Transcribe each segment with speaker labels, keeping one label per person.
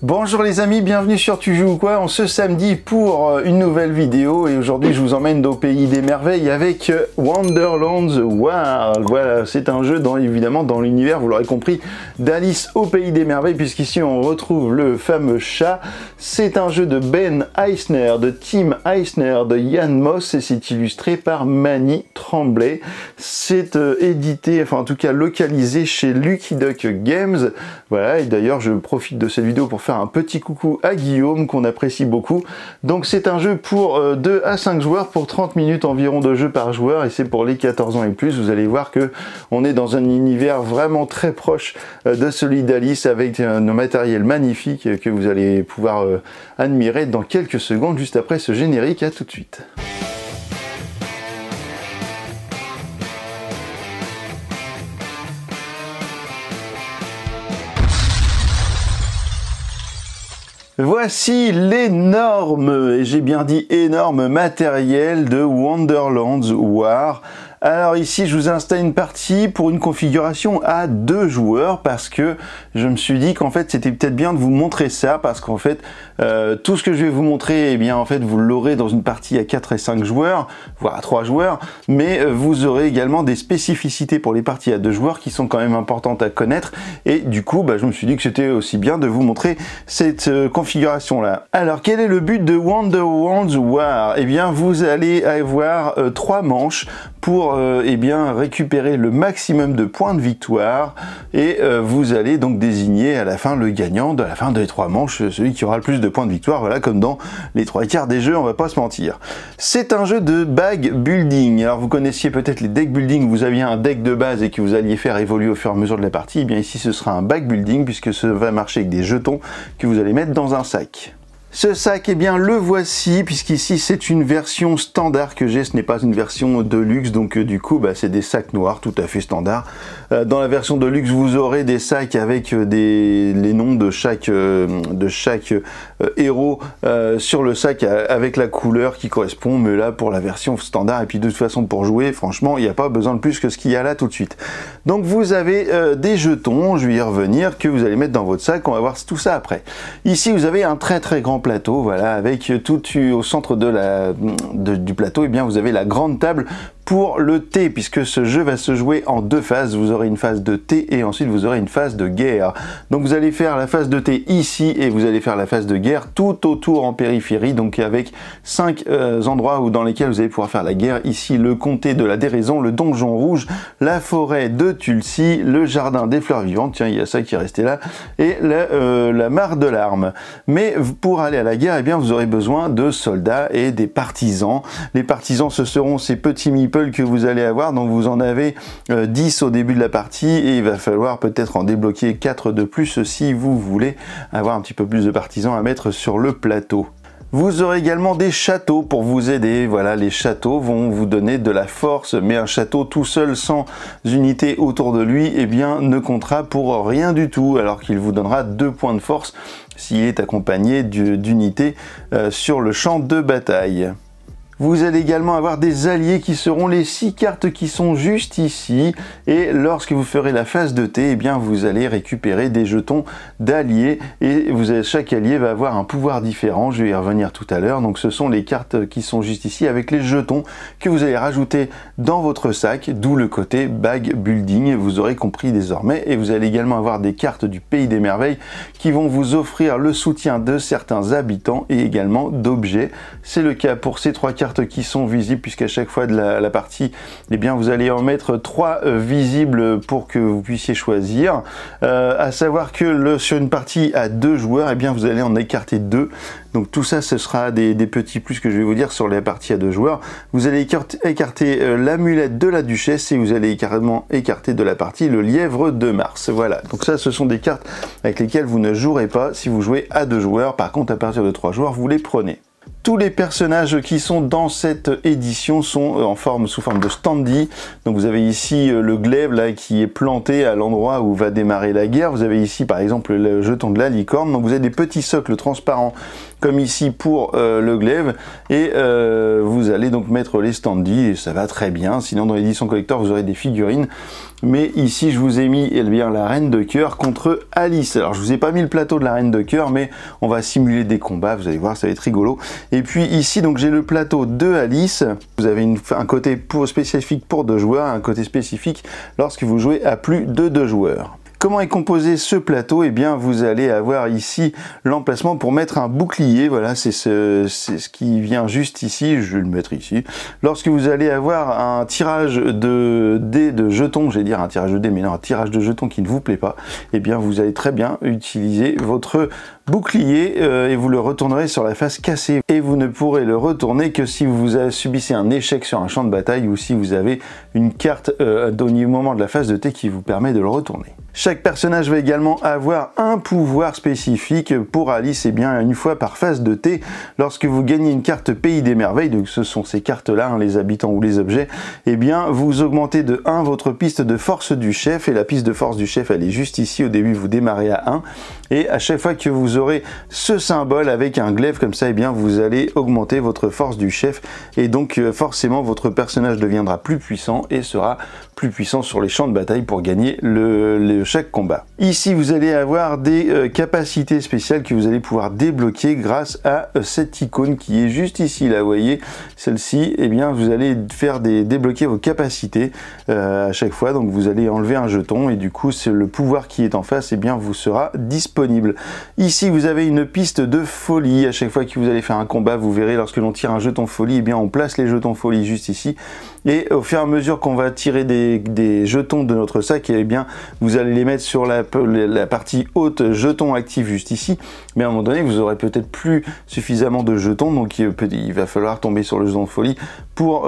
Speaker 1: Bonjour les amis, bienvenue sur Tu joues ou quoi en ce samedi pour une nouvelle vidéo et aujourd'hui je vous emmène au pays des merveilles avec Wonderland's World. Voilà, c'est un jeu évidemment dans l'univers, vous l'aurez compris, d'Alice au pays des merveilles puisqu'ici on retrouve le fameux chat. C'est un jeu de Ben Eisner, de Tim Eisner, de Yann Moss et c'est illustré par Mani Tremblay. C'est édité, enfin en tout cas localisé chez Lucky Duck Games. Voilà, et d'ailleurs je profite de cette vidéo pour faire un petit coucou à Guillaume qu'on apprécie beaucoup. Donc c'est un jeu pour 2 à 5 joueurs pour 30 minutes environ de jeu par joueur et c'est pour les 14 ans et plus. Vous allez voir que on est dans un univers vraiment très proche de celui d'Alice avec un matériel magnifique que vous allez pouvoir admirer dans quelques secondes juste après ce générique. À tout de suite. Voici l'énorme, et j'ai bien dit énorme, matériel de Wonderland's War. Alors ici, je vous installe une partie pour une configuration à 2 joueurs parce que je me suis dit qu'en fait, c'était peut-être bien de vous montrer ça parce qu'en fait, tout ce que je vais vous montrer, eh bien en fait, vous l'aurez dans une partie à 4 et 5 joueurs, voire à 3 joueurs, mais vous aurez également des spécificités pour les parties à 2 joueurs qui sont quand même importantes à connaître et du coup, je me suis dit que c'était aussi bien de vous montrer cette configuration-là. Alors, quel est le but de Wonderland's War? Eh bien, vous allez avoir 3 manches pour récupérer le maximum de points de victoire et vous allez donc désigner à la fin le gagnant de la fin des 3 manches, celui qui aura le plus de points de victoire, voilà, comme dans les 3/4 des jeux, on va pas se mentir. C'est un jeu de bag building. Alors vous connaissiez peut-être les deck building, vous aviez un deck de base et que vous alliez faire évoluer au fur et à mesure de la partie, et bien ici ce sera un bag building puisque ça va marcher avec des jetons que vous allez mettre dans un sac. Ce sac, eh bien, le voici, puisqu'ici, c'est une version standard que j'ai, ce n'est pas une version de luxe, donc du coup, c'est des sacs noirs, tout à fait standard. Dans la version de luxe, vous aurez des sacs avec les noms de chaque héros sur le sac avec la couleur qui correspond, mais là, pour la version standard, et puis de toute façon, pour jouer, franchement, il n'y a pas besoin de plus que ce qu'il y a là tout de suite. Donc, vous avez des jetons, je vais y revenir, que vous allez mettre dans votre sac, on va voir tout ça après. Ici, vous avez un très très grand plateau, voilà, avec tout au centre du plateau, et bien vous avez la grande table pour le thé, puisque ce jeu va se jouer en 2 phases. Vous aurez une phase de thé et ensuite vous aurez une phase de guerre. Donc vous allez faire la phase de thé ici et vous allez faire la phase de guerre tout autour en périphérie, donc avec 5 endroits dans lesquels vous allez pouvoir faire la guerre. Ici le comté de la déraison, le donjon rouge, la forêt de Tulsi, le jardin des fleurs vivantes, tiens il y a ça qui est resté là, et la mare de l'arme. Mais pour aller à la guerre, eh bien vous aurez besoin de soldats et des partisans. Les partisans, ce seront ces petits meeples que vous allez avoir, donc vous en avez 10 au début de la partie et il va falloir peut-être en débloquer 4 de plus si vous voulez avoir un petit peu plus de partisans à mettre sur le plateau. Vous aurez également des châteaux pour vous aider. Voilà, les châteaux vont vous donner de la force, mais un château tout seul sans unité autour de lui, eh bien, ne comptera pour rien du tout, alors qu'il vous donnera 2 points de force s'il est accompagné d'unités sur le champ de bataille. Vous allez également avoir des alliés qui seront les 6 cartes qui sont juste ici et lorsque vous ferez la phase de thé, eh bien vous allez récupérer des jetons d'alliés et chaque allié va avoir un pouvoir différent, je vais y revenir tout à l'heure. Donc ce sont les cartes qui sont juste ici avec les jetons que vous allez rajouter dans votre sac, d'où le côté bag building, vous aurez compris désormais. Et vous allez également avoir des cartes du pays des merveilles qui vont vous offrir le soutien de certains habitants et également d'objets. C'est le cas pour ces 3 cartes qui sont visibles puisqu'à chaque fois de la partie, eh bien vous allez en mettre 3 visibles pour que vous puissiez choisir. À savoir que sur une partie à 2 joueurs, eh bien vous allez en écarter 2. Donc tout ça, ce sera des petits plus que je vais vous dire sur les parties à 2 joueurs. Vous allez écarter l'amulette de la duchesse et vous allez carrément écarter de la partie le lièvre de Mars. Voilà, donc ça ce sont des cartes avec lesquelles vous ne jouerez pas si vous jouez à 2 joueurs. Par contre, à partir de 3 joueurs, vous les prenez. Tous les personnages qui sont dans cette édition sont sous forme de standee. Donc vous avez ici le glaive là qui est planté à l'endroit où va démarrer la guerre. Vous avez ici par exemple le jeton de la licorne. Donc vous avez des petits socles transparents comme ici pour le glaive, et vous allez donc mettre les standees et ça va très bien. Sinon dans l'édition collector vous aurez des figurines, mais ici je vous ai mis bien la reine de cœur contre Alice. Alors je vous ai pas mis le plateau de la reine de cœur, mais on va simuler des combats, vous allez voir, ça va être rigolo. Et puis ici donc j'ai le plateau de Alice. Vous avez un côté spécifique pour 2 joueurs, un côté spécifique lorsque vous jouez à plus de 2 joueurs. Comment est composé ce plateau? Eh bien, vous allez avoir ici l'emplacement pour mettre un bouclier. Voilà, c'est ce qui vient juste ici. Je vais le mettre ici. Lorsque vous allez avoir un tirage de dés de jetons, j'allais dire un tirage de dés, mais non, un tirage de jetons qui ne vous plaît pas, eh bien, vous allez très bien utiliser votre bouclier et vous le retournerez sur la face cassée. Et vous ne pourrez le retourner que si vous subissez un échec sur un champ de bataille ou si vous avez une carte au moment de la phase de thé qui vous permet de le retourner. Chaque personnage va également avoir un pouvoir spécifique. Pour Alice, et bien une fois par phase de thé, lorsque vous gagnez une carte Pays des Merveilles, donc ce sont ces cartes-là, hein, les habitants ou les objets, et bien vous augmentez de 1 votre piste de force du chef, et la piste de force du chef elle est juste ici. Au début vous démarrez à 1, et à chaque fois que vous aurez ce symbole avec un glaive comme ça, et bien vous allez augmenter votre force du chef, et donc forcément votre personnage deviendra plus puissant et sera plus puissant sur les champs de bataille pour gagner chaque combat. Ici vous allez avoir des capacités spéciales que vous allez pouvoir débloquer grâce à cette icône qui est juste ici là, vous voyez celle-ci. Et bien vous allez faire débloquer vos capacités à chaque fois. Donc vous allez enlever un jeton et du coup c'est le pouvoir qui est en face, et bien vous sera disponible. Ici vous avez une piste de folie. À chaque fois que vous allez faire un combat, vous verrez, lorsque l'on tire un jeton folie, et bien on place les jetons folie juste ici, et au fur et à mesure qu'on va tirer des jetons de notre sac, et bien vous allez les mettre sur la partie haute jetons actifs juste ici, mais à un moment donné vous aurez peut-être plus suffisamment de jetons, donc il va falloir tomber sur le jeton de folie pour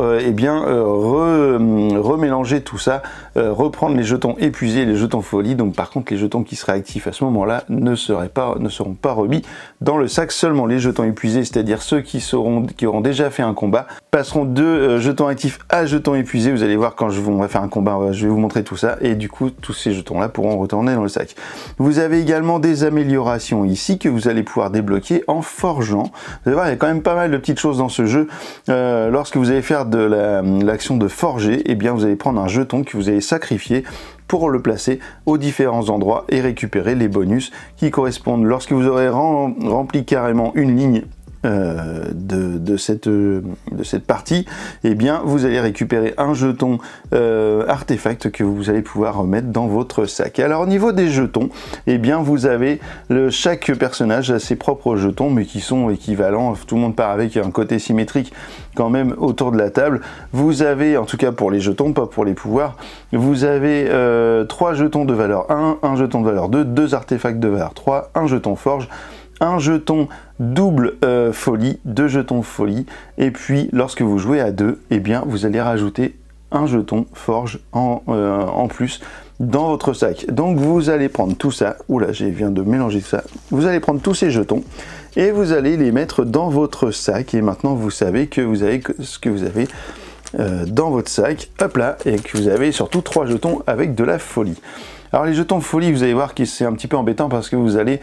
Speaker 1: remélanger tout ça, reprendre les jetons épuisés et les jetons folie. Donc par contre les jetons qui seraient actifs à ce moment-là ne seront pas remis dans le sac. Seulement les jetons épuisés, c'est-à-dire ceux qui auront déjà fait un combat, passeront de jetons actifs à jetons épuisés. Vous allez voir quand on va faire un combat, je vais vous montrer tout ça, et du coup tous ces jetons là pourront retourner dans le sac. Vous avez également des améliorations ici que vous allez pouvoir débloquer en forgeant. Vous allez voir, il y a quand même pas mal de petites choses dans ce jeu. Lorsque vous allez faire de l'action de forger, et bien vous allez prendre un jeton que vous allez sacrifier pour le placer aux différents endroits et récupérer les bonus qui correspondent. Lorsque vous aurez rempli carrément une ligne de cette partie, et bien vous allez récupérer un jeton artefact que vous allez pouvoir remettre dans votre sac. Alors au niveau des jetons, et bien vous avez chaque personnage a ses propres jetons, mais qui sont équivalents. Tout le monde part avec un côté symétrique quand même autour de la table. Vous avez, en tout cas pour les jetons, pas pour les pouvoirs, vous avez 3 jetons de valeur 1, un jeton de valeur 2, 2 artefacts de valeur 3, un jeton forge, un jeton double folie, 2 jetons folie, et puis lorsque vous jouez à 2, et bien vous allez rajouter un jeton forge en plus dans votre sac. Donc vous allez prendre tout ça, oula, je viens de mélanger ça, vous allez prendre tous ces jetons et vous allez les mettre dans votre sac, et maintenant vous savez que vous avez ce que vous avez dans votre sac, hop là, et que vous avez surtout 3 jetons avec de la folie. Alors les jetons de folie, vous allez voir que c'est un petit peu embêtant parce que vous allez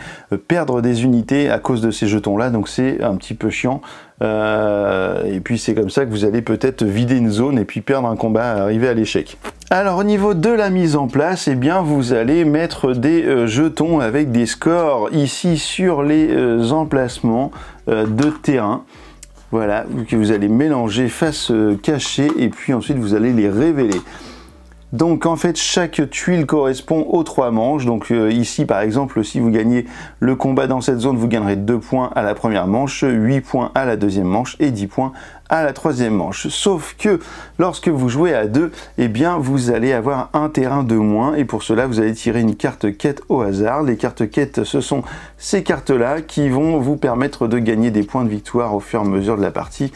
Speaker 1: perdre des unités à cause de ces jetons là, donc c'est un petit peu chiant, et puis c'est comme ça que vous allez peut-être vider une zone et puis perdre un combat, arriver à l'échec. Alors au niveau de la mise en place, eh bien vous allez mettre des jetons avec des scores ici sur les emplacements de terrain. Voilà, que vous allez mélanger face cachée, et puis ensuite vous allez les révéler. Donc en fait chaque tuile correspond aux 3 manches. Donc ici par exemple, si vous gagnez le combat dans cette zone, vous gagnerez 2 points à la première manche, 8 points à la deuxième manche et 10 points à la troisième manche. Sauf que lorsque vous jouez à 2, eh bien vous allez avoir un terrain de moins, et pour cela vous allez tirer une carte quête au hasard. Les cartes quête, ce sont ces cartes là qui vont vous permettre de gagner des points de victoire au fur et à mesure de la partie,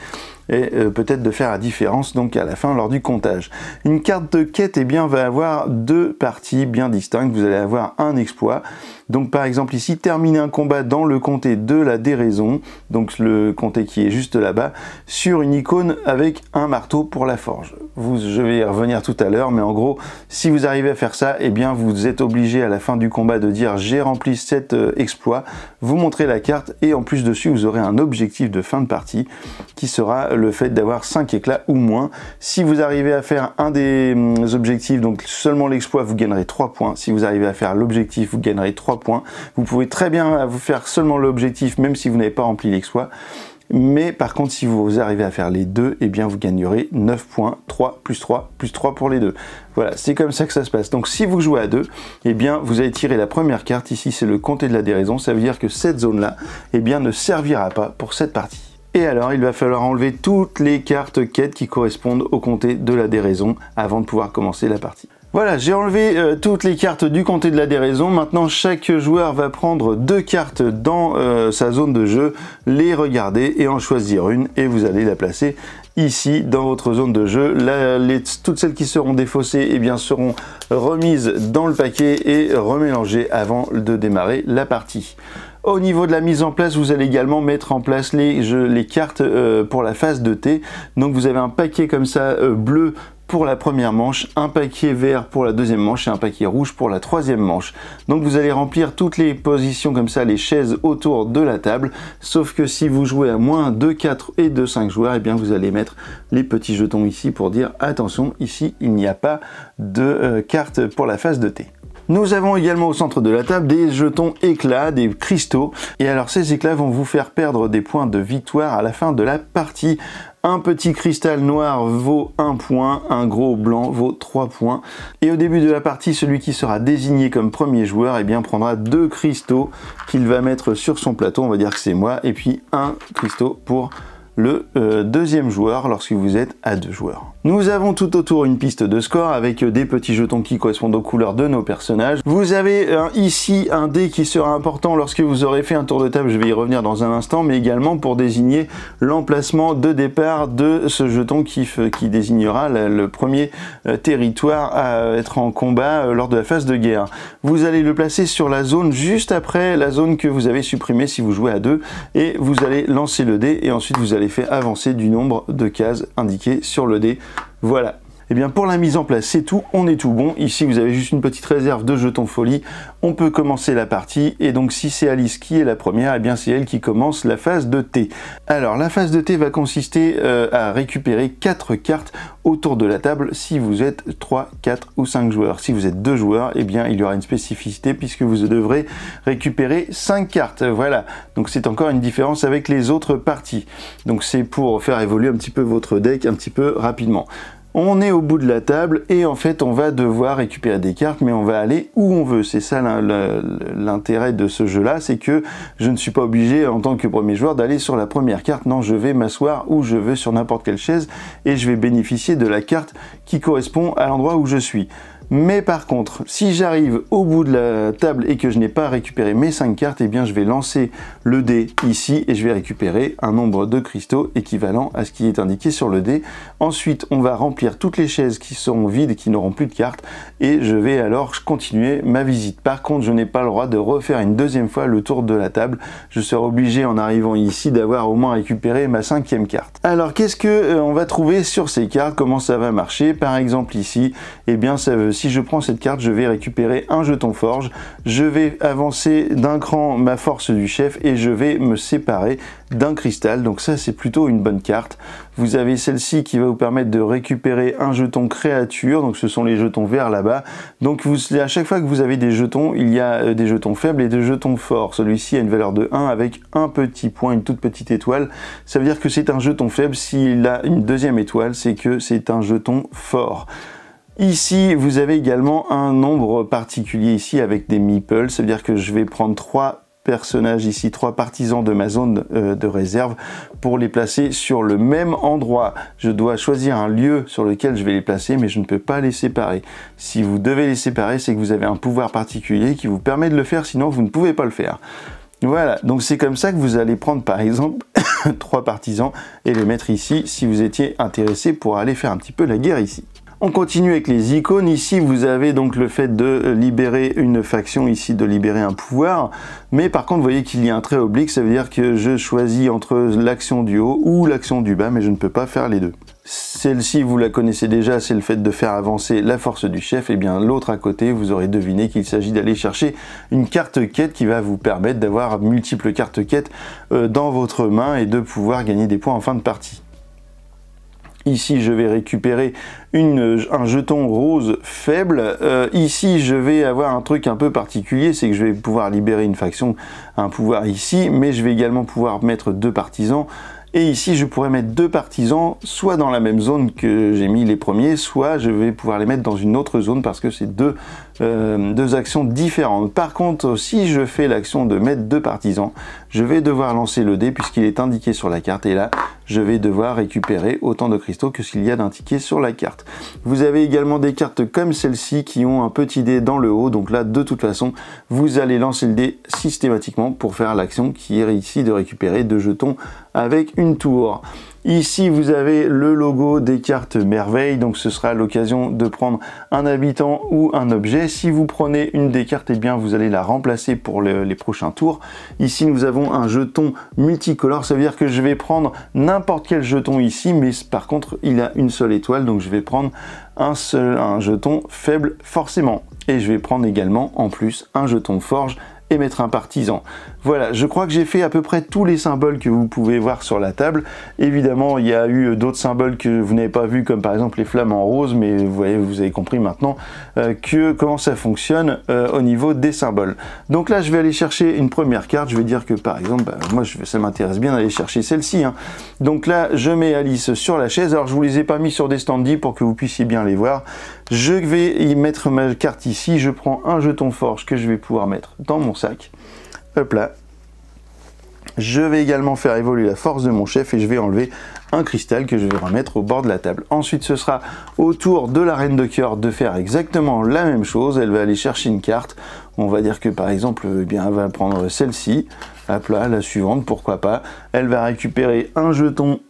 Speaker 1: et peut-être de faire la différence donc à la fin lors du comptage. Une carte de quête, eh bien va avoir 2 parties bien distinctes. Vous allez avoir un exploit Donc par exemple ici, terminer un combat dans le comté de la déraison, donc le comté qui est juste là-bas, sur une icône avec un marteau pour la forge. Je vais y revenir tout à l'heure, mais en gros, si vous arrivez à faire ça, eh bien vous êtes obligé à la fin du combat de dire j'ai rempli cet exploit, vous montrez la carte et en plus dessus vous aurez un objectif de fin de partie qui sera le fait d'avoir 5 éclats ou moins. Si vous arrivez à faire un des objectifs, donc seulement l'exploit, vous gagnerez 3 points. Si vous arrivez à faire l'objectif, vous gagnerez 3 points. Vous pouvez très bien vous faire seulement l'objectif même si vous n'avez pas rempli l'exploit. Mais par contre, si vous arrivez à faire les deux, eh bien vous gagnerez 9 points, 3 plus 3 plus 3 pour les deux. Voilà, c'est comme ça que ça se passe. Donc si vous jouez à deux, eh bien vous allez tirer la première carte. Ici, c'est le comté de la déraison. Ça veut dire que cette zone-là, eh bien, ne servira pas pour cette partie. Et alors, il va falloir enlever toutes les cartes quêtes qui correspondent au comté de la déraison avant de pouvoir commencer la partie. Voilà, j'ai enlevé toutes les cartes du comté de la déraison. Maintenant, chaque joueur va prendre 2 cartes dans sa zone de jeu, les regarder et en choisir une. Et vous allez la placer ici dans votre zone de jeu. Toutes celles qui seront défaussées eh bien, seront remises dans le paquet et remélangées avant de démarrer la partie. Au niveau de la mise en place, vous allez également mettre en place les cartes pour la phase de thé. Donc vous avez un paquet comme ça bleu pour la première manche, un paquet vert pour la deuxième manche et un paquet rouge pour la troisième manche. Donc vous allez remplir toutes les positions comme ça, les chaises autour de la table, sauf que si vous jouez à moins de 4 et de 5 joueurs, eh bien vous allez mettre les petits jetons ici pour dire attention, ici il n'y a pas de carte pour la phase de thé. Nous avons également au centre de la table des jetons éclats, des cristaux. Et alors ces éclats vont vous faire perdre des points de victoire à la fin de la partie. Un petit cristal noir vaut 1 point, un gros blanc vaut 3 points. Et au début de la partie, celui qui sera désigné comme premier joueur eh bien, prendra 2 cristaux qu'il va mettre sur son plateau, on va dire que c'est moi, et puis un cristaux pour le deuxième joueur lorsque vous êtes à 2 joueurs. Nous avons tout autour une piste de score avec des petits jetons qui correspondent aux couleurs de nos personnages. Vous avez ici un dé qui sera important lorsque vous aurez fait un tour de table, je vais y revenir dans un instant, mais également pour désigner l'emplacement de départ de ce jeton qui désignera le premier territoire à être en combat lors de la phase de guerre. Vous allez le placer sur la zone juste après la zone que vous avez supprimée si vous jouez à 2 et vous allez lancer le dé et ensuite vous allez faire avancer du nombre de cases indiquées sur le dé. Voilà. Et bien pour la mise en place, c'est tout, on est tout bon. Ici, vous avez juste une petite réserve de jetons folie. On peut commencer la partie. Et donc, si c'est Alice qui est la première, et bien c'est elle qui commence la phase de thé. Alors, la phase de thé va consister à récupérer 4 cartes autour de la table si vous êtes 3, 4 ou 5 joueurs. Si vous êtes 2 joueurs, et bien il y aura une spécificité puisque vous devrez récupérer 5 cartes. Voilà. Donc, c'est encore une différence avec les autres parties. Donc, c'est pour faire évoluer un petit peu votre deck un petit peu rapidement. On est au bout de la table et en fait on va devoir récupérer des cartes mais on va aller où on veut. C'est ça l'intérêt de ce jeu là, c'est que je ne suis pas obligé en tant que premier joueur d'aller sur la première carte. Non, je vais m'asseoir où je veux sur n'importe quelle chaise et je vais bénéficier de la carte qui correspond à l'endroit où je suis. Mais par contre, si j'arrive au bout de la table et que je n'ai pas récupéré mes 5 cartes, eh bien je vais lancer le dé ici et je vais récupérer un nombre de cristaux équivalent à ce qui est indiqué sur le dé. Ensuite, on va remplir toutes les chaises qui seront vides, qui n'auront plus de cartes, et je vais alors continuer ma visite. Par contre, je n'ai pas le droit de refaire une deuxième fois le tour de la table. Je serai obligé, en arrivant ici, d'avoir au moins récupéré ma 5e carte. Alors, qu'est-ce que on va trouver sur ces cartes? Comment ça va marcher? Par exemple, ici, eh bien, si je prends cette carte, je vais récupérer un jeton forge, je vais avancer d'un cran ma force du chef et je vais me séparer d'un cristal. Donc ça, c'est plutôt une bonne carte. Vous avez celle-ci qui va vous permettre de récupérer un jeton créature, donc ce sont les jetons verts là-bas. Donc à chaque fois que vous avez des jetons, il y a des jetons faibles et des jetons forts. Celui-ci a une valeur de 1 avec un petit point, une toute petite étoile. Ça veut dire que c'est un jeton faible. S'il a une deuxième étoile, c'est que c'est un jeton fort. Ici, vous avez également un nombre particulier ici avec des meeples. Ça veut dire que je vais prendre 3 personnages ici, 3 partisans de ma zone de réserve pour les placer sur le même endroit. Je dois choisir un lieu sur lequel je vais les placer, mais je ne peux pas les séparer. Si vous devez les séparer, c'est que vous avez un pouvoir particulier qui vous permet de le faire, sinon vous ne pouvez pas le faire. Voilà, donc c'est comme ça que vous allez prendre par exemple 3 partisans et les mettre ici si vous étiez intéressé pour aller faire un petit peu la guerre ici. On continue avec les icônes. Ici, vous avez donc le fait de libérer une faction, ici de libérer un pouvoir. Mais par contre, vous voyez qu'il y a un trait oblique, ça veut dire que je choisis entre l'action du haut ou l'action du bas, mais je ne peux pas faire les deux. Celle-ci, vous la connaissez déjà, c'est le fait de faire avancer la force du chef. Et bien l'autre à côté, vous aurez deviné qu'il s'agit d'aller chercher une carte quête qui va vous permettre d'avoir multiples cartes quêtes dans votre main et de pouvoir gagner des points en fin de partie. Ici, je vais récupérer un jeton rose faible. Ici, je vais avoir un truc un peu particulier, c'est que je vais pouvoir libérer une faction, un pouvoir ici, mais je vais également pouvoir mettre 2 partisans. Et ici, je pourrais mettre 2 partisans, soit dans la même zone que j'ai mis les premiers, soit je vais pouvoir les mettre dans une autre zone parce que c'est deux actions différentes. Par contre, si je fais l'action de mettre 2 partisans, je vais devoir lancer le dé puisqu'il est indiqué sur la carte. Et là, je vais devoir récupérer autant de cristaux que s'il y a d'indiqué sur la carte. Vous avez également des cartes comme celle-ci qui ont un petit dé dans le haut. Donc là, de toute façon, vous allez lancer le dé systématiquement pour faire l'action qui est ici de récupérer 2 jetons avec une tour. Ici, vous avez le logo des cartes merveilles, donc ce sera l'occasion de prendre un habitant ou un objet. Si vous prenez une des cartes, eh bien vous allez la remplacer pour les prochains tours. Ici, nous avons un jeton multicolore, ça veut dire que je vais prendre n'importe quel jeton ici, mais par contre, il a une seule étoile, donc je vais prendre un jeton faible forcément. Et je vais prendre également, en plus, un jeton forge et mettre un partisan. Voilà, je crois que j'ai fait à peu près tous les symboles que vous pouvez voir sur la table. Évidemment, il y a eu d'autres symboles que vous n'avez pas vus, comme par exemple les flammes en rose, mais vous voyez, vous avez compris maintenant comment ça fonctionne au niveau des symboles. Donc là, je vais aller chercher une première carte. Je vais dire que par exemple, moi, ça m'intéresse bien d'aller chercher celle-ci. Hein. Donc là, je mets Alice sur la chaise. Alors, je vous les ai pas mis sur des standees pour que vous puissiez bien les voir. Je vais y mettre ma carte ici. Je prends un jeton forge que je vais pouvoir mettre dans mon sac. Hop là. Je vais également faire évoluer la force de mon chef et je vais enlever un cristal que je vais remettre au bord de la table. Ensuite, ce sera au tour de la reine de cœur de faire exactement la même chose. Elle va aller chercher une carte. On va dire que par exemple, eh bien, elle va prendre celle-ci. Hop là, la suivante, pourquoi pas. Elle va récupérer un jeton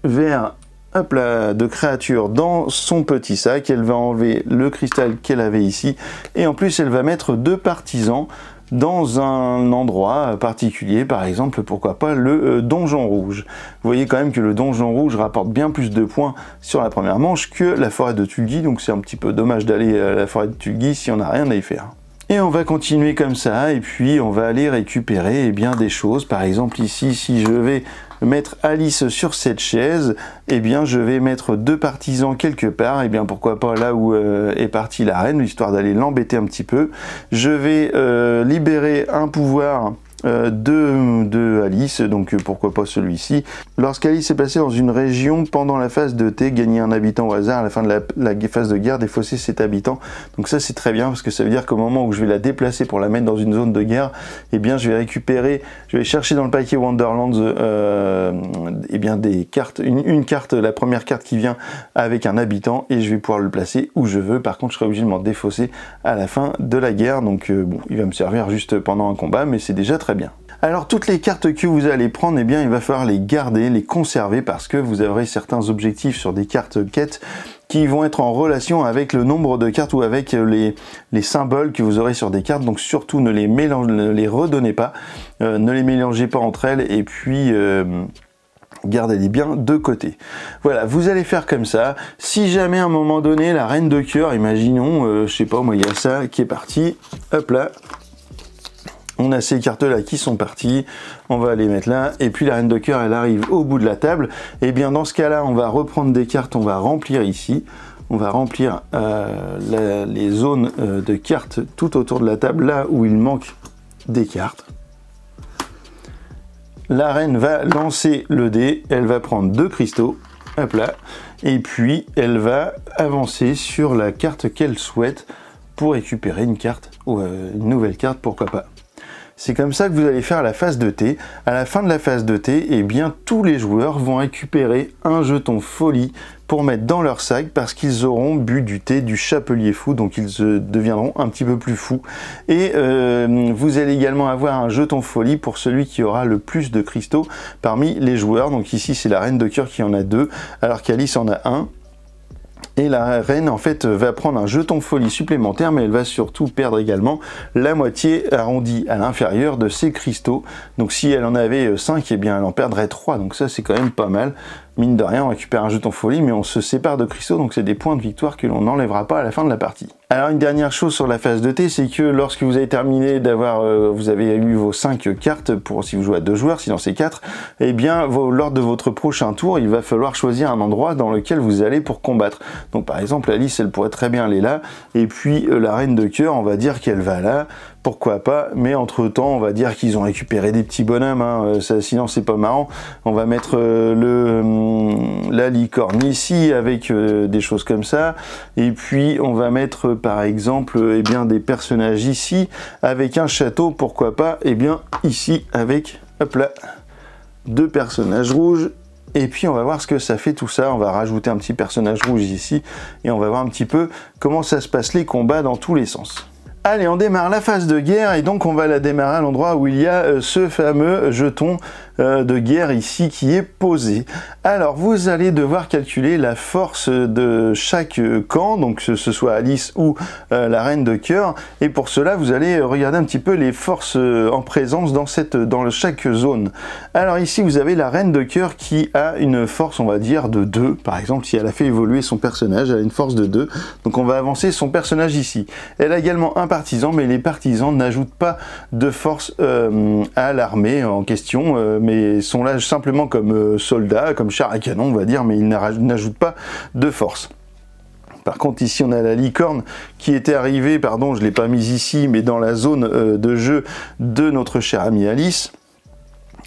Speaker 1: vert, hop là, de créature dans son petit sac. Elle va enlever le cristal qu'elle avait ici. Et en plus, elle va mettre 2 partisans dans un endroit particulier, par exemple, pourquoi pas le donjon rouge. Vous voyez quand même que le donjon rouge rapporte bien plus de points sur la première manche que la forêt de Tulgi, donc c'est un petit peu dommage d'aller à la forêt de Tulgi si on n'a rien à y faire. Et on va continuer comme ça, et puis on va aller récupérer eh bien, des choses. Par exemple ici, si je vais mettre Alice sur cette chaise, eh bien je vais mettre 2 partisans quelque part, et bien pourquoi pas là où est partie la reine, histoire d'aller l'embêter un petit peu. Je vais libérer un pouvoir de Alice, donc pourquoi pas celui-ci. Lorsqu'Alice est passée dans une région pendant la phase de thé, gagner un habitant au hasard à la fin de la phase de guerre, défausser cet habitant. Donc ça c'est très bien parce que ça veut dire qu'au moment où je vais la déplacer pour la mettre dans une zone de guerre, eh bien je vais récupérer, je vais chercher dans le paquet Wonderlands eh bien des cartes, une carte, la première carte qui vient avec un habitant et je vais pouvoir le placer où je veux. Par contre je serai obligé de m'en défausser à la fin de la guerre, donc bon, il va me servir juste pendant un combat, mais c'est déjà très bien. Alors toutes les cartes que vous allez prendre, eh bien il va falloir les garder, les conserver parce que vous aurez certains objectifs sur des cartes quêtes qui vont être en relation avec le nombre de cartes ou avec les symboles que vous aurez sur des cartes. Donc surtout ne les redonnez pas, ne les mélangez pas entre elles et puis gardez-les bien de côté. Voilà, vous allez faire comme ça. Si jamais à un moment donné la reine de cœur, imaginons, je sais pas moi, il y a ça qui est parti, hop là. On a ces cartes-là qui sont parties, on va les mettre là, et puis la reine de cœur, elle arrive au bout de la table. Et bien dans ce cas-là, on va reprendre des cartes, on va remplir ici, on va remplir les zones de cartes tout autour de la table, là où il manque des cartes. La reine va lancer le dé, elle va prendre 2 cristaux, hop là, et puis elle va avancer sur la carte qu'elle souhaite pour récupérer une carte, ou une nouvelle carte, pourquoi pas. C'est comme ça que vous allez faire la phase de thé. À la fin de la phase de thé, eh bien, tous les joueurs vont récupérer un jeton folie pour mettre dans leur sac parce qu'ils auront bu du thé du chapelier fou, donc ils deviendront un petit peu plus fous. Et vous allez également avoir un jeton folie pour celui qui aura le plus de cristaux parmi les joueurs. Donc ici, c'est la reine de cœur qui en a 2, alors qu'Alice en a 1. Et la reine, en fait, va prendre un jeton folie supplémentaire, mais elle va surtout perdre également la moitié arrondie à l'inférieur de ses cristaux. Donc si elle en avait 5, eh bien elle en perdrait 3. Donc ça, c'est quand même pas mal. Mine de rien, on récupère un jeton folie, mais on se sépare de cristaux, donc c'est des points de victoire que l'on n'enlèvera pas à la fin de la partie. Alors une dernière chose sur la phase de thé, c'est que lorsque vous avez terminé d'avoir, vous avez eu vos 5 cartes, pour si vous jouez à 2 joueurs, sinon c'est 4, eh bien lors de votre prochain tour, il va falloir choisir un endroit dans lequel vous allez pour combattre. Donc par exemple, Alice, elle pourrait très bien aller là, et puis la reine de cœur, on va dire qu'elle va là, pourquoi pas, mais entre temps, on va dire qu'ils ont récupéré des petits bonhommes, hein, ça, sinon c'est pas marrant. On va mettre la licorne ici avec des choses comme ça, et puis on va mettre par exemple eh bien, des personnages ici avec un château, pourquoi pas, et bien ici avec, hop là, 2 personnages rouges. Et puis on va voir ce que ça fait tout ça, on va rajouter un petit personnage rouge ici, et on va voir un petit peu comment ça se passe les combats dans tous les sens. Allez, on démarre la phase de guerre, et donc on va la démarrer à l'endroit où il y a ce fameux jeton de guerre ici qui est posé. Alors vous allez devoir calculer la force de chaque camp, donc que ce soit Alice ou la reine de cœur, et pour cela vous allez regarder un petit peu les forces en présence dans chaque zone. Alors ici vous avez la reine de cœur qui a une force, on va dire, de 2, par exemple si elle a fait évoluer son personnage, elle a une force de 2, donc on va avancer son personnage ici. Elle a également un partisan, mais les partisans n'ajoutent pas de force à l'armée en question, mais sont là simplement comme soldats, comme chars à canon on va dire, mais ils n'ajoutent pas de force. Par contre ici on a la licorne qui était arrivée, pardon je ne l'ai pas mise ici, mais dans la zone de jeu de notre chère amie Alice.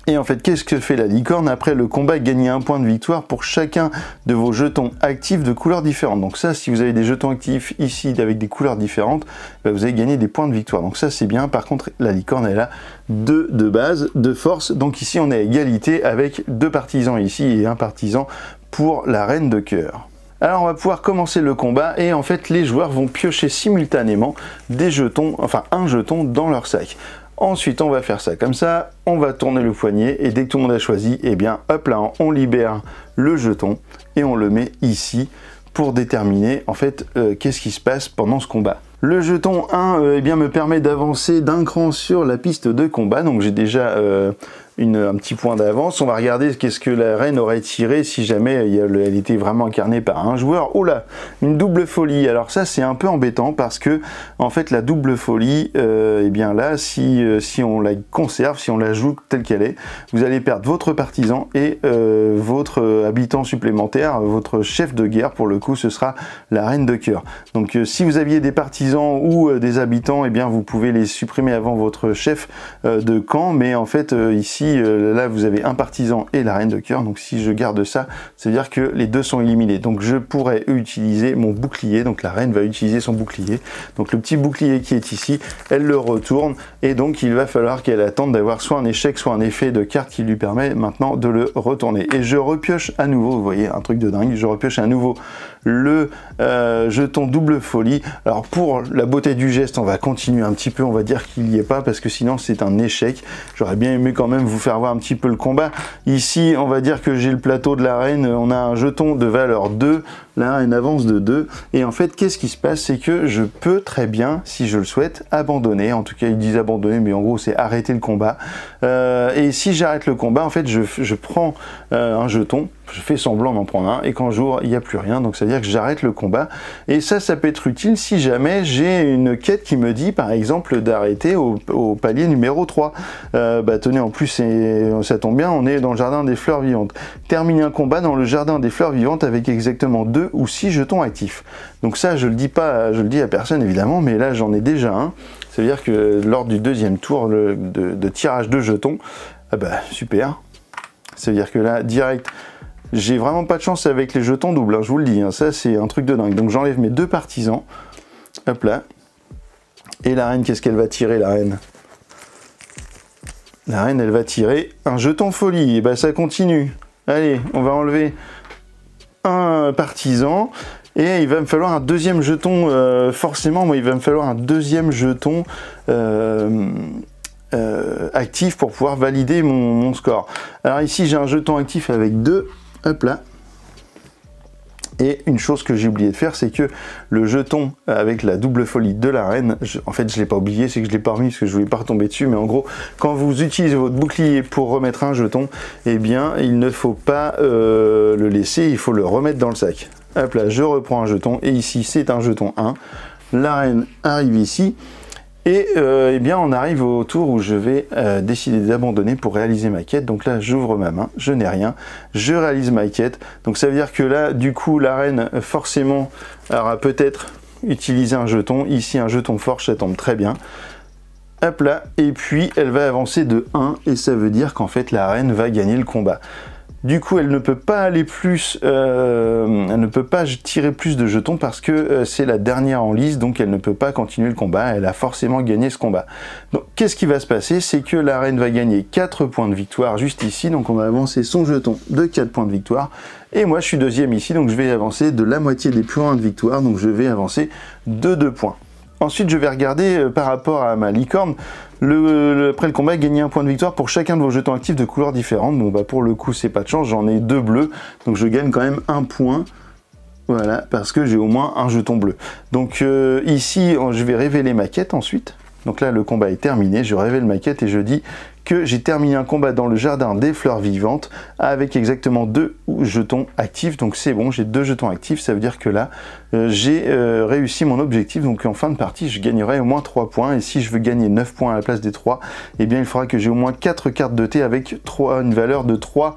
Speaker 1: Et en fait, qu'est-ce que fait la licorne? Après le combat, gagnez un point de victoire pour chacun de vos jetons actifs de couleurs différentes. Donc ça, si vous avez des jetons actifs ici avec des couleurs différentes, bah vous allez gagner des points de victoire. Donc ça, c'est bien. Par contre, la licorne, elle a 2 de base, de force. Donc ici, on est à égalité avec 2 partisans ici et un partisan pour la reine de cœur. Alors on va pouvoir commencer le combat, et en fait les joueurs vont piocher simultanément des jetons, enfin un jeton dans leur sac. Ensuite, on va faire ça comme ça, on va tourner le poignet, et dès que tout le monde a choisi, eh bien, hop là, on libère le jeton, et on le met ici pour déterminer, en fait, qu'est-ce qui se passe pendant ce combat. Le jeton 1 eh bien, me permet d'avancer d'un cran sur la piste de combat, donc j'ai déjà un petit point d'avance. On va regarder qu'est-ce que la reine aurait tiré si jamais elle était vraiment incarnée par un joueur. Oh là, une double folie. Alors ça c'est un peu embêtant parce que en fait la double folie, eh bien là si on la conserve, si on la joue telle qu'elle est, vous allez perdre votre partisan et votre habitant supplémentaire, votre chef de guerre. Pour le coup ce sera la reine de cœur. Donc si vous aviez des partisans ou des habitants, eh bien vous pouvez les supprimer avant votre chef de camp, mais en fait ici là vous avez un partisan et la reine de cœur, donc si je garde ça, ça veut dire que les deux sont éliminés. Donc je pourrais utiliser mon bouclier, donc la reine va utiliser son bouclier, donc le petit bouclier qui est ici, elle le retourne, et donc il va falloir qu'elle attende d'avoir soit un échec, soit un effet de carte qui lui permet maintenant de le retourner. Et je repioche à nouveau, vous voyez, un truc de dingue, je repioche à nouveau le jeton double folie. Alors pour la beauté du geste, on va continuer un petit peu, on va dire qu'il n'y est pas, parce que sinon c'est un échec. J'aurais bien aimé quand même vous faire voir un petit peu le combat. Ici, on va dire que j'ai le plateau de la reine, on a un jeton de valeur 2, la reine avance de 2, et en fait, qu'est-ce qui se passe? C'est que je peux très bien, si je le souhaite, abandonner. En tout cas, ils disent abandonner, mais en gros, c'est arrêter le combat. Et si j'arrête le combat, en fait, je prends un jeton, je fais semblant d'en prendre un, et quand j'ouvre, il n'y a plus rien, donc ça veut dire que j'arrête le combat. Et ça peut être utile si jamais j'ai une quête qui me dit, par exemple, d'arrêter au palier numéro 3. Bah tenez, en plus, ça tombe bien, on est dans le jardin des fleurs vivantes. Terminer un combat dans le jardin des fleurs vivantes avec exactement 2 ou 6 jetons actifs. Donc ça, je le dis pas, je le dis à personne évidemment, mais là j'en ai déjà un. Ça veut dire que lors du deuxième tour de tirage de jetons, ah bah super. Ça veut dire que là, direct, j'ai vraiment pas de chance avec les jetons doubles, hein, je vous le dis, hein, ça c'est un truc de dingue. Donc j'enlève mes 2 partisans, hop là. Et la reine, qu'est-ce qu'elle va tirer, la reine? La reine, elle va tirer un jeton folie, et bah ça continue. Allez, on va enlever un partisan, et il va me falloir un deuxième jeton, forcément, moi il va me falloir un deuxième jeton actif pour pouvoir valider mon score. Alors ici j'ai un jeton actif avec 2, hop là, Et une chose que j'ai oublié de faire, c'est que le jeton avec la double folie de la reine, en fait je ne l'ai pas oublié, c'est que je ne l'ai pas remis parce que je ne voulais pas retomber dessus, mais en gros, quand vous utilisez votre bouclier pour remettre un jeton, eh bien il ne faut pas le laisser, il faut le remettre dans le sac. Hop là, je reprends un jeton, et ici c'est un jeton 1, la reine arrive ici, et eh bien on arrive au tour où je vais décider d'abandonner pour réaliser ma quête. Donc là j'ouvre ma main, je n'ai rien, je réalise ma quête. Donc ça veut dire que là du coup la reine forcément aura peut-être utilisé un jeton, ici un jeton forge, ça tombe très bien. Hop là, et puis elle va avancer de 1 et ça veut dire qu'en fait la reine va gagner le combat. Du coup, elle ne peut pas aller plus, elle ne peut pas tirer plus de jetons parce que c'est la dernière en lice, donc elle ne peut pas continuer le combat, elle a forcément gagné ce combat. Donc, qu'est-ce qui va se passer? C'est que la reine va gagner 4 points de victoire juste ici, donc on va avancer son jeton de 4 points de victoire, et moi je suis deuxième ici, donc je vais avancer de la moitié des points de victoire, donc je vais avancer de 2 points. Ensuite, je vais regarder par rapport à ma licorne, après le combat, gagner un point de victoire pour chacun de vos jetons actifs de couleurs différentes. Bon, bah pour le coup, c'est pas de chance, j'en ai 2 bleus, donc je gagne quand même 1 point. Voilà, parce que j'ai au moins un jeton bleu. Donc ici, je vais révéler ma quête ensuite. Donc là, le combat est terminé, je révèle ma quête et je dis que j'ai terminé un combat dans le jardin des fleurs vivantes avec exactement 2 jetons actifs. Donc c'est bon, j'ai 2 jetons actifs, ça veut dire que là, j'ai réussi mon objectif. Donc en fin de partie, je gagnerai au moins 3 points. Et si je veux gagner 9 points à la place des 3, eh bien il faudra que j'ai au moins 4 cartes de thé avec une valeur de 3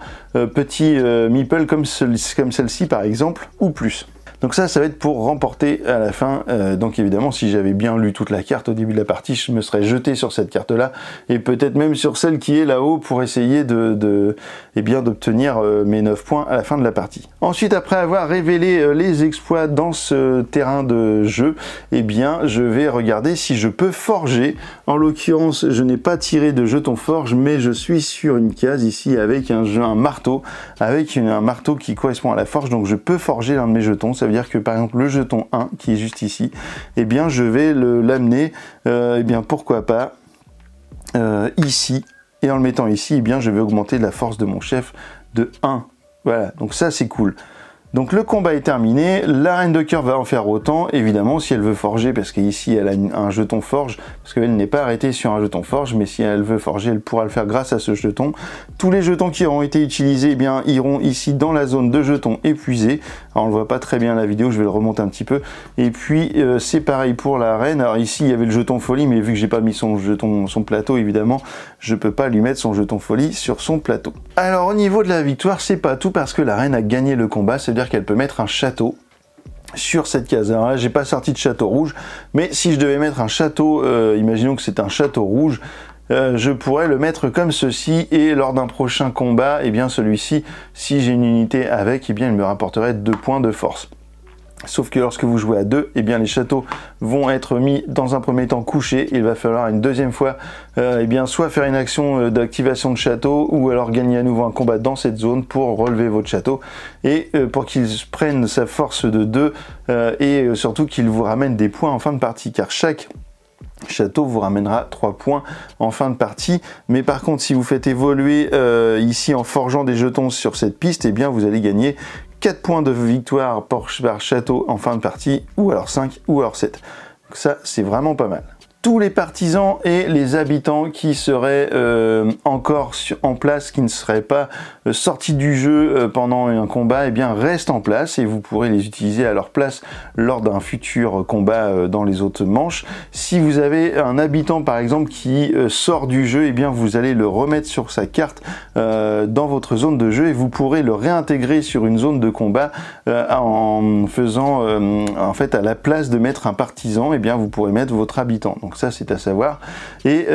Speaker 1: petits meeples comme celle-ci par exemple, ou plus. Donc ça va être pour remporter à la fin. Donc évidemment, si j'avais bien lu toute la carte au début de la partie, je me serais jeté sur cette carte-là, et peut-être même sur celle qui est là-haut pour essayer d'obtenir mes 9 points à la fin de la partie. Ensuite, après avoir révélé les exploits dans ce terrain de jeu, eh bien, je vais regarder si je peux forger. En l'occurrence, je n'ai pas tiré de jeton forge, mais je suis sur une case ici avec un marteau, un marteau qui correspond à la forge, donc je peux forger l'un de mes jetons. Ça veut dire que par exemple le jeton 1 qui est juste ici, eh bien je vais l'amener, eh bien pourquoi pas ici, et en le mettant ici, eh bien je vais augmenter la force de mon chef de 1. Voilà, donc ça c'est cool. Donc le combat est terminé, la reine de cœur va en faire autant, évidemment, si elle veut forger, parce qu'ici elle a un jeton forge, parce qu'elle n'est pas arrêtée sur un jeton forge, mais si elle veut forger, elle pourra le faire grâce à ce jeton. Tous les jetons qui auront été utilisés, eh bien, iront ici dans la zone de jetons épuisés. Alors on ne voit pas très bien la vidéo, je vais le remonter un petit peu. Et puis c'est pareil pour la reine. Alors ici il y avait le jeton folie, mais vu que j'ai pas mis son plateau, évidemment, je peux pas lui mettre son jeton folie sur son plateau. Alors au niveau de la victoire, c'est pas tout, parce que la reine a gagné le combat, c'est-à-dire qu'elle peut mettre un château sur cette case. Alors là, j'ai pas sorti de château rouge, mais si je devais mettre un château, imaginons que c'est un château rouge, je pourrais le mettre comme ceci, et lors d'un prochain combat, eh bien celui-ci, si j'ai une unité avec, eh bien il me rapporterait 2 points de force. Sauf que lorsque vous jouez à 2, eh bien les châteaux vont être mis dans un premier temps couchés. Il va falloir une deuxième fois eh bien soit faire une action d'activation de château, ou alors gagner à nouveau un combat dans cette zone pour relever votre château, et pour qu'il prenne sa force de 2 et surtout qu'il vous ramène des points en fin de partie, car chaque château vous ramènera 3 points en fin de partie. Mais par contre, si vous faites évoluer ici en forgeant des jetons sur cette piste, eh bien vous allez gagner 4 points de victoire par château en fin de partie, ou alors 5 ou alors 7. Donc ça, c'est vraiment pas mal. Tous les partisans et les habitants qui seraient encore en place, qui ne seraient pas sortis du jeu pendant un combat, eh bien restent en place, et vous pourrez les utiliser à leur place lors d'un futur combat dans les autres manches. Si vous avez un habitant par exemple qui sort du jeu, eh bien vous allez le remettre sur sa carte dans votre zone de jeu, et vous pourrez le réintégrer sur une zone de combat en faisant en fait, à la place de mettre un partisan, eh bien vous pourrez mettre votre habitant. Donc ça c'est à savoir, et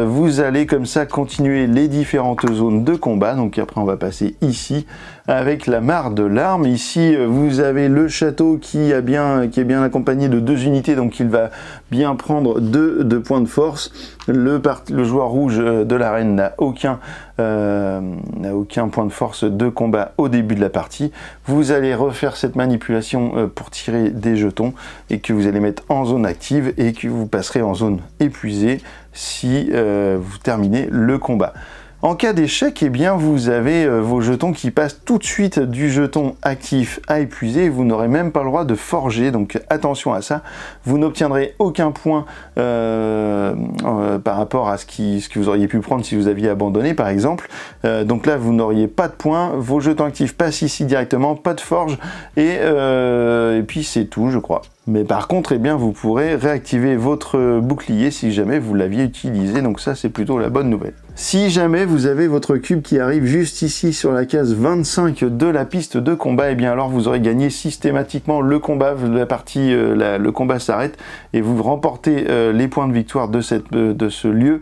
Speaker 1: vous allez comme ça continuer les différentes zones de combat. Donc après on va passer ici avec la mare de l'arme. Ici vous avez le château qui est bien accompagné de 2 unités, donc il va bien prendre 2 points de force. Le joueur rouge de la reine n'a aucun point de force de combat au début de la partie. Vous allez refaire cette manipulation pour tirer des jetons, et que vous allez mettre en zone active, et que vous passerez en zone épuisée si vous terminez le combat. En cas d'échec, eh bien vous avez vos jetons qui passent tout de suite du jeton actif à épuisé, et vous n'aurez même pas le droit de forger, donc attention à ça. Vous n'obtiendrez aucun point par rapport à ce que vous auriez pu prendre si vous aviez abandonné par exemple. Donc là vous n'auriez pas de points, vos jetons actifs passent ici directement, pas de forge, et puis c'est tout je crois. Mais par contre, eh bien, vous pourrez réactiver votre bouclier si jamais vous l'aviez utilisé, donc ça c'est plutôt la bonne nouvelle. Si jamais vous avez votre cube qui arrive juste ici sur la case 25 de la piste de combat, eh bien alors vous aurez gagné systématiquement le combat, le combat s'arrête et vous remportez les points de victoire de ce lieu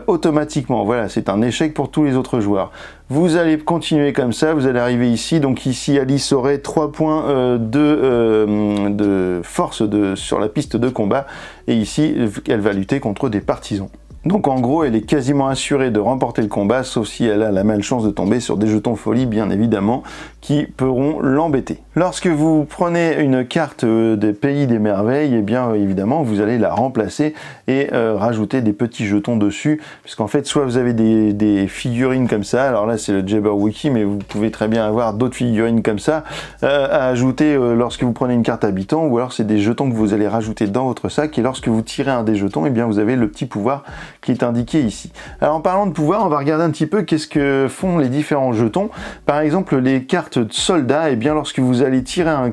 Speaker 1: automatiquement. Voilà, c'est un échec pour tous les autres joueurs. Vous allez continuer comme ça, vous allez arriver ici, donc ici Alice aurait 3 points de force sur la piste de combat, et ici elle va lutter contre des partisans. Donc en gros, elle est quasiment assurée de remporter le combat, sauf si elle a la malchance de tomber sur des jetons folie, bien évidemment, qui pourront l'embêter. Lorsque vous prenez une carte des pays des merveilles, et bien évidemment, vous allez la remplacer et rajouter des petits jetons dessus, puisqu'en fait, soit vous avez des figurines comme ça, alors là c'est le Jabberwocky, mais vous pouvez très bien avoir d'autres figurines comme ça, à ajouter lorsque vous prenez une carte habitant, ou alors c'est des jetons que vous allez rajouter dans votre sac, et lorsque vous tirez un des jetons, et bien vous avez le petit pouvoir qui est indiqué ici. Alors en parlant de pouvoir, on va regarder un petit peu qu'est-ce que font les différents jetons. Par exemple, les cartes de soldats, et bien lorsque vous allez tirer un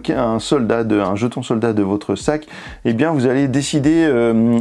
Speaker 1: jeton soldat de votre sac, et bien vous allez décider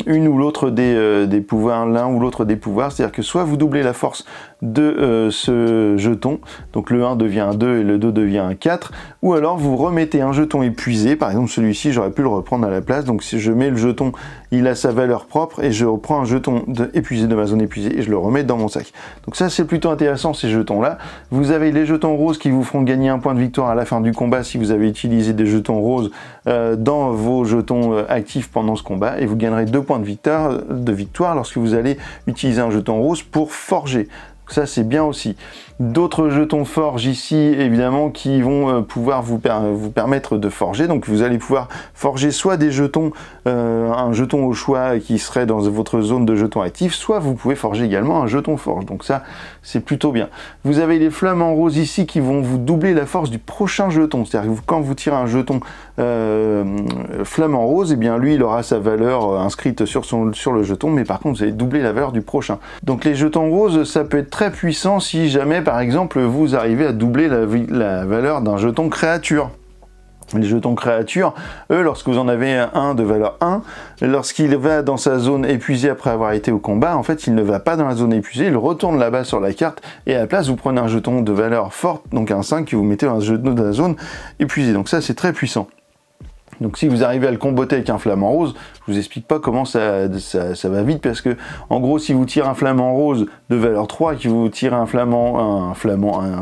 Speaker 1: une ou l'autre des pouvoirs, l'un ou l'autre des pouvoirs, c'est-à-dire que soit vous doublez la force de ce jeton, donc le 1 devient un 2 et le 2 devient un 4, ou alors vous remettez un jeton épuisé, par exemple celui-ci j'aurais pu le reprendre à la place, donc si je mets le jeton, il a sa valeur propre, et je reprends un jeton épuisé de ma zone épuisée et je le remets dans mon sac. Donc ça c'est plutôt intéressant ces jetons là. Vous avez les jetons roses qui vous feront gagner un point de victoire à la fin du combat si vous avez utilisé des jetons roses dans vos jetons actifs pendant ce combat, et vous gagnerez 2 points de victoire lorsque vous allez utiliser un jeton rose pour forger. Ça c'est bien aussi. D'autres jetons forge ici évidemment qui vont pouvoir vous permettre de forger, donc vous allez pouvoir forger soit des jetons, un jeton au choix qui serait dans votre zone de jetons actifs, soit vous pouvez forger également un jeton forge, donc ça c'est plutôt bien. Vous avez les flammes en rose ici qui vont vous doubler la force du prochain jeton, c'est-à-dire que quand vous tirez un jeton flamme en rose, et bien lui il aura sa valeur inscrite sur le jeton, mais par contre vous allez doubler la valeur du prochain. Donc les jetons roses ça peut être très puissant si jamais par exemple vous arrivez à doubler la valeur d'un jeton créature. Les jetons créatures, eux, lorsque vous en avez un de valeur 1, lorsqu'il va dans sa zone épuisée après avoir été au combat, en fait, il ne va pas dans la zone épuisée, il retourne là-bas sur la carte, et à la place, vous prenez un jeton de valeur forte, donc un 5, que vous mettez dans la zone épuisée. Donc ça, c'est très puissant. Donc si vous arrivez à le comboter avec un flamant rose, je vous explique pas comment ça va vite, parce que en gros si vous tirez un flamant rose de valeur 3 et que vous tirez un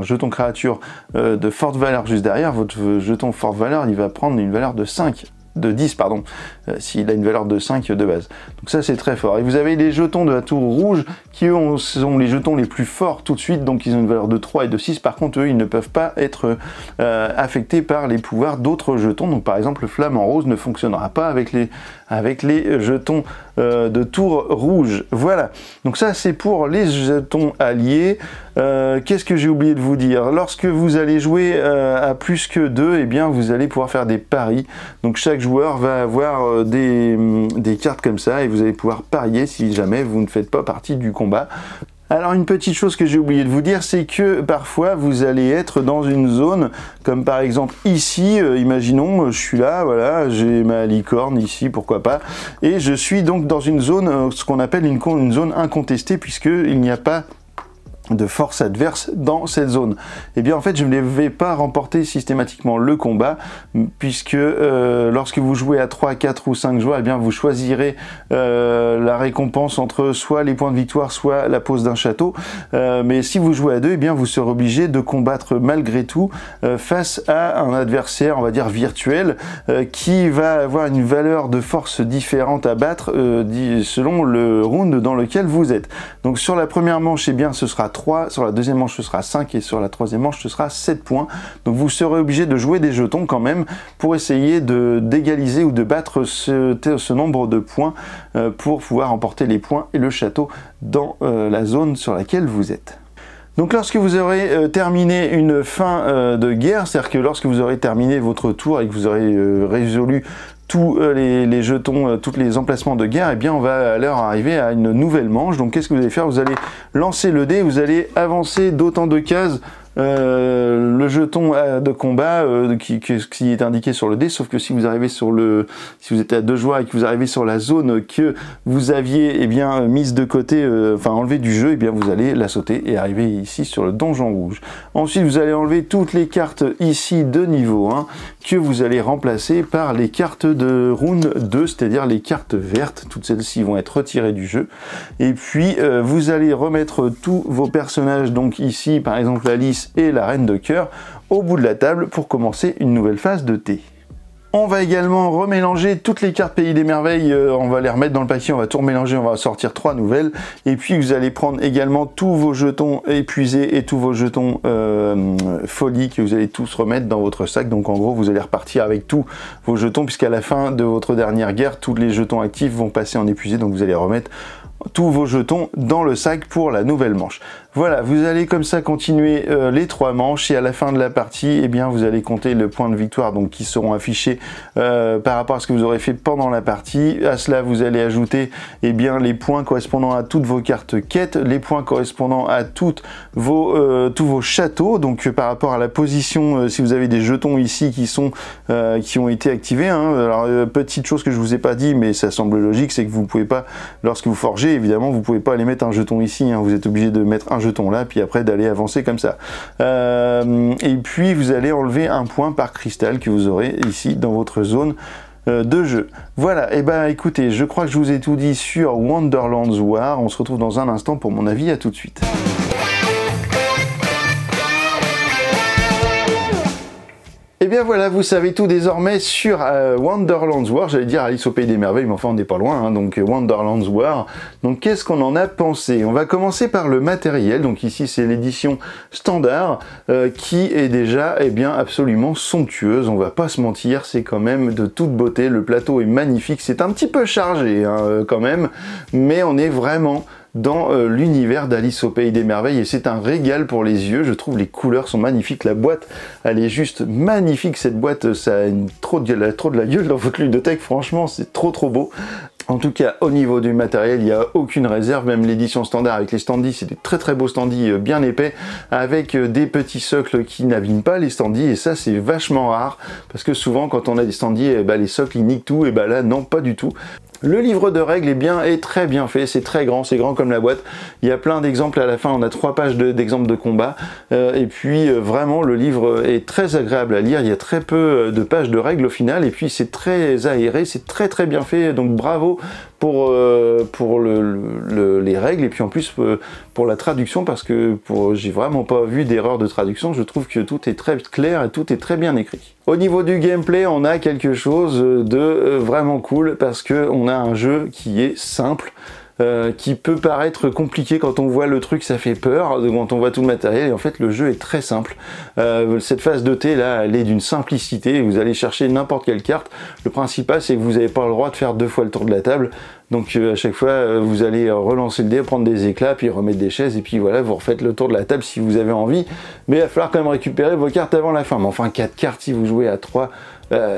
Speaker 1: jeton créature de forte valeur juste derrière, votre jeton forte valeur il va prendre une valeur de 10 pardon, s'il a une valeur de 5 de base. Donc ça c'est très fort. Et vous avez les jetons de la tour rouge qui eux sont les jetons les plus forts tout de suite, donc ils ont une valeur de 3 et de 6. Par contre eux ils ne peuvent pas être affectés par les pouvoirs d'autres jetons. Donc par exemple le flamme en rose ne fonctionnera pas avec les jetons de tour rouge. Voilà, donc ça c'est pour les jetons alliés. Qu'est-ce que j'ai oublié de vous dire? Lorsque vous allez jouer à plus que 2, eh bien vous allez pouvoir faire des paris. Donc chaque joueur va avoir des cartes comme ça, et vous allez pouvoir parier si jamais vous ne faites pas partie du combat. Alors une petite chose que j'ai oublié de vous dire, c'est que parfois vous allez être dans une zone, comme par exemple ici, imaginons, je suis là, voilà, j'ai ma licorne ici, pourquoi pas, et je suis donc dans une zone, ce qu'on appelle une zone incontestée, puisqu'il n'y a pas de force adverse dans cette zone. Et bien en fait je ne vais pas remporter systématiquement le combat, puisque lorsque vous jouez à 3, 4 ou 5 joueurs, et bien vous choisirez la récompense entre soit les points de victoire, soit la pose d'un château, mais si vous jouez à 2, et bien vous serez obligé de combattre malgré tout face à un adversaire, on va dire virtuel, qui va avoir une valeur de force différente à battre selon le round dans lequel vous êtes. Donc sur la première manche, et bien ce sera 3, sur la deuxième manche ce sera 5 et sur la troisième manche ce sera 7 points. Donc vous serez obligé de jouer des jetons quand même pour essayer d'égaliser ou de battre ce nombre de points pour pouvoir remporter les points et le château dans la zone sur laquelle vous êtes. Donc lorsque vous aurez terminé une fin de guerre, c'est-à-dire que lorsque vous aurez terminé votre tour et que vous aurez résolu tous les jetons, tous les emplacements de guerre, eh bien on va alors arriver à une nouvelle manche. Donc qu'est-ce que vous allez faire? Vous allez lancer le dé, vous allez avancer d'autant de cases le jeton de combat qui est indiqué sur le dé, sauf que si vous arrivez sur si vous êtes à 2 joueurs et que vous arrivez sur la zone que vous aviez mise de côté, enfin enlevée du jeu, vous allez la sauter et arriver ici sur le donjon rouge. Ensuite vous allez enlever toutes les cartes ici de niveau 1 que vous allez remplacer par les cartes de round 2, c'est-à-dire les cartes vertes. Toutes celles-ci vont être retirées du jeu. Et puis vous allez remettre tous vos personnages, donc ici par exemple la Lys et la Reine de Cœur, au bout de la table pour commencer une nouvelle phase de thé. On va également remélanger toutes les cartes Pays des Merveilles, on va les remettre dans le paquet, on va tout remélanger, on va sortir 3 nouvelles. Et puis vous allez prendre également tous vos jetons épuisés et tous vos jetons folie que vous allez tous remettre dans votre sac. Donc en gros vous allez repartir avec tous vos jetons, puisqu'à la fin de votre dernière guerre, tous les jetons actifs vont passer en épuisé, donc vous allez remettre tous vos jetons dans le sac pour la nouvelle manche. Voilà, vous allez comme ça continuer les 3 manches, et à la fin de la partie, vous allez compter le point de victoire, donc qui seront affichés par rapport à ce que vous aurez fait pendant la partie. À cela, vous allez ajouter les points correspondant à toutes vos cartes quêtes, les points correspondant à tous vos châteaux, donc par rapport à la position, si vous avez des jetons ici qui ont été activés. Alors, petite chose que je vous ai pas dit, mais ça semble logique, c'est que vous pouvez pas, lorsque vous forgez, évidemment, vous pouvez pas aller mettre un jeton ici, vous êtes obligé de mettre un jeton là, puis après d'aller avancer comme ça. Et puis vous allez enlever un point par cristal que vous aurez ici dans votre zone de jeu. Voilà, et écoutez, je crois que je vous ai tout dit sur Wonderlands War. On se retrouve dans un instant pour mon avis, à tout de suite. Et bien voilà, vous savez tout désormais sur Wonderlands War, j'allais dire Alice au Pays des Merveilles, mais enfin on n'est pas loin, donc Wonderlands War. Donc qu'est-ce qu'on en a pensé? On va commencer par le matériel, donc ici c'est l'édition standard, qui est déjà absolument somptueuse, on va pas se mentir, c'est quand même de toute beauté, le plateau est magnifique, c'est un petit peu chargé quand même, mais on est vraiment dans l'univers d'Alice au Pays des Merveilles, et c'est un régal pour les yeux. Je trouve les couleurs sont magnifiques, la boîte elle est juste magnifique, cette boîte ça a trop de la gueule dans votre ludothèque, franchement c'est trop beau. En tout cas, au niveau du matériel, il n'y a aucune réserve, même l'édition standard avec les standees, c'est des très beaux standees bien épais, avec des petits socles qui n'abîment pas les standees, et ça c'est vachement rare, parce que souvent quand on a des standees, les socles ils niquent tout, et là non, pas du tout. Le livre de règles est très bien fait, c'est très grand, c'est grand comme la boîte. Il y a plein d'exemples à la fin, on a 3 pages d'exemples de combat. Et puis vraiment le livre est très agréable à lire, il y a très peu de pages de règles au final, et puis c'est très aéré, c'est très bien fait, donc bravo pour les règles, et puis en plus pour la traduction, parce que j'ai vraiment pas vu d'erreur de traduction, je trouve que tout est très clair et tout est très bien écrit. Au niveau du gameplay, on a quelque chose de vraiment cool, parce que on a un jeu qui est simple, qui peut paraître compliqué quand on voit le truc, ça fait peur quand on voit tout le matériel, et en fait le jeu est très simple. Cette phase de thé là, elle est d'une simplicité, vous allez chercher n'importe quelle carte, le principal c'est que vous n'avez pas le droit de faire 2 fois le tour de la table, donc à chaque fois vous allez relancer le dé, prendre des éclats, puis remettre des chaises, et puis voilà, vous refaites le tour de la table si vous avez envie, mais il va falloir quand même récupérer vos cartes avant la fin. Mais enfin 4 cartes si vous jouez à 3,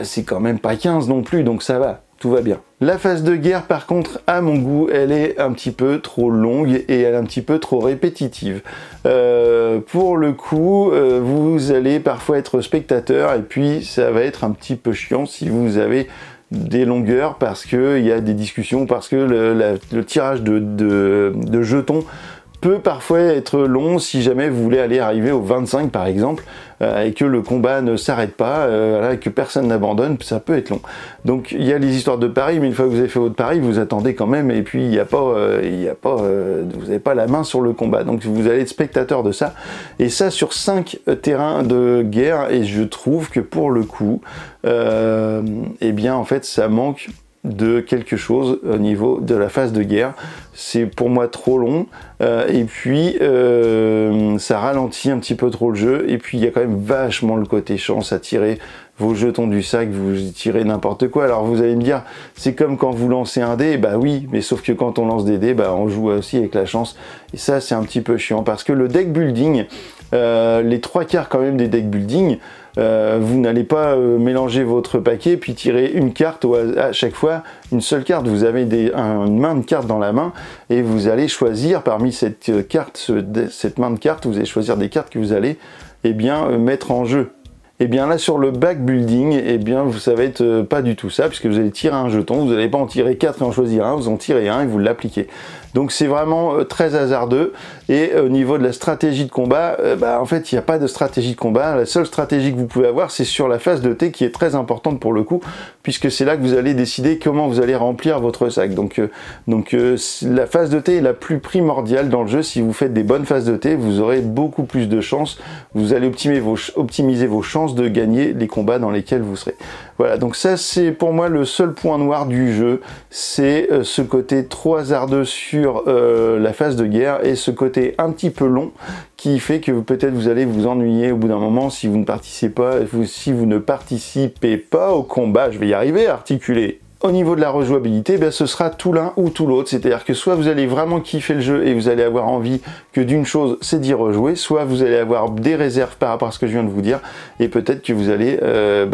Speaker 1: c'est quand même pas 15 non plus, donc ça va. Tout va bien. La phase de guerre, par contre, à mon goût, elle est un petit peu trop longue et elle est un petit peu trop répétitive. Pour le coup, vous allez parfois être spectateur, et puis ça va être un petit peu chiant si vous avez des longueurs, parce qu'il y a des discussions, parce que le tirage de jetons peut parfois être long si jamais vous voulez arriver au 25 par exemple, et que le combat ne s'arrête pas, et que personne n'abandonne, ça peut être long. Donc il y a les histoires de paris, mais une fois que vous avez fait votre pari, vous attendez quand même, et puis vous n'avez pas la main sur le combat, donc vous allez être spectateur de ça, et ça sur 5 terrains de guerre, et je trouve que pour le coup, en fait ça manque de quelque chose au niveau de la phase de guerre. C'est pour moi trop long, et puis ça ralentit un petit peu trop le jeu, et puis il y a quand même vachement le côté chance à tirer vos jetons du sac, vous tirez n'importe quoi. Alors vous allez me dire, c'est comme quand vous lancez un dé, bah oui, mais sauf que quand on lance des dés, bah on joue aussi avec la chance, et ça c'est un petit peu chiant, parce que le deck building, les 3/4 quand même des deck building, vous n'allez pas mélanger votre paquet puis tirer une carte à chaque fois, une seule carte. Vous avez une main de cartes dans la main et vous allez choisir parmi cette carte, cette main de cartes, vous allez choisir des cartes que vous allez mettre en jeu. Et bien là sur le back building, et bien ça va être pas du tout ça, puisque vous allez tirer un jeton, vous n'allez pas en tirer 4 et en choisir un, vous en tirez un et vous l'appliquez. Donc c'est vraiment très hasardeux, et au niveau de la stratégie de combat, en fait il n'y a pas de stratégie de combat. La seule stratégie que vous pouvez avoir, c'est sur la phase de thé, qui est très importante pour le coup, puisque c'est là que vous allez décider comment vous allez remplir votre sac. Donc la phase de thé est la plus primordiale dans le jeu. Si vous faites des bonnes phases de thé, vous aurez beaucoup plus de chances, vous allez optimiser vos chances de gagner les combats dans lesquels vous serez. Voilà, donc ça c'est pour moi le seul point noir du jeu, c'est ce côté trop hasardeux sur la phase de guerre, et ce côté un petit peu long qui fait que peut-être vous allez vous ennuyer au bout d'un moment si vous ne participez pas au combat. Je vais y arriver à articuler. Au niveau de la rejouabilité, ce sera tout l'un ou tout l'autre, c'est-à-dire que soit vous allez vraiment kiffer le jeu et vous allez avoir envie que d'une chose, c'est d'y rejouer, soit vous allez avoir des réserves par rapport à ce que je viens de vous dire, et peut-être que vous allez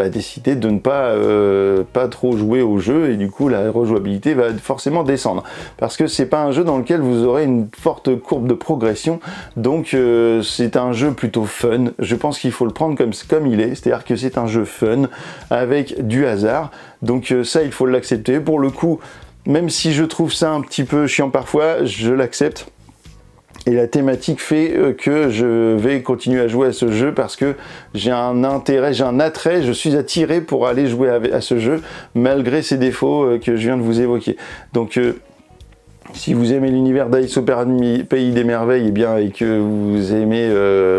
Speaker 1: décider de ne pas trop jouer au jeu, et du coup la rejouabilité va forcément descendre, parce que c'est pas un jeu dans lequel vous aurez une forte courbe de progression, donc c'est un jeu plutôt fun. Je pense qu'il faut le prendre comme il est, c'est-à-dire que c'est un jeu fun avec du hasard. Donc ça, il faut l'accepter. Pour le coup, même si je trouve ça un petit peu chiant parfois, je l'accepte. Et la thématique fait que je vais continuer à jouer à ce jeu, parce que j'ai un intérêt, j'ai un attrait, je suis attiré pour aller jouer à ce jeu, malgré ses défauts que je viens de vous évoquer. Donc si vous aimez l'univers d'Alice au Pays des Merveilles, et que vous aimez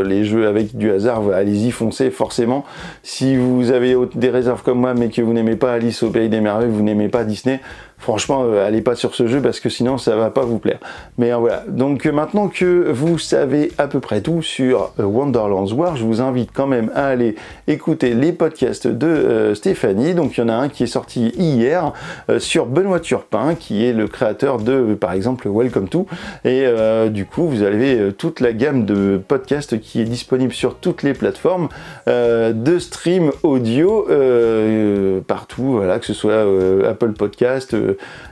Speaker 1: les jeux avec du hasard, allez-y, foncez forcément. Si vous avez des réserves comme moi, mais que vous n'aimez pas Alice au Pays des Merveilles, vous n'aimez pas Disney, franchement, allez pas sur ce jeu, parce que sinon ça va pas vous plaire. Mais voilà, donc maintenant que vous savez à peu près tout sur Wonderland's War, je vous invite quand même à aller écouter les podcasts de Stéphanie. Donc il y en a un qui est sorti hier sur Benoît Turpin, qui est le créateur de, par exemple, Welcome to, et du coup vous avez toute la gamme de podcasts qui est disponible sur toutes les plateformes de stream audio partout, voilà, que ce soit Apple Podcast,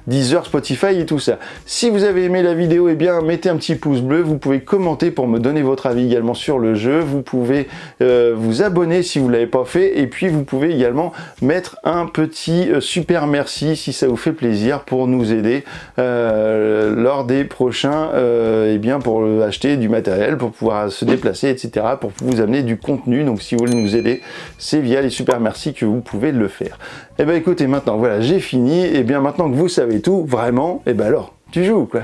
Speaker 1: Deezer, Spotify et tout ça. Si vous avez aimé la vidéo, mettez un petit pouce bleu, vous pouvez commenter pour me donner votre avis également sur le jeu, vous pouvez vous abonner si vous ne l'avez pas fait, et puis vous pouvez également mettre un petit super merci si ça vous fait plaisir, pour nous aider lors des prochains, pour acheter du matériel, pour pouvoir se déplacer, etc., pour vous amener du contenu. Donc si vous voulez nous aider, c'est via les super merci que vous pouvez le faire. Écoutez, maintenant voilà, j'ai fini, maintenant que vous savez tout, vraiment, alors, tu joues quoi.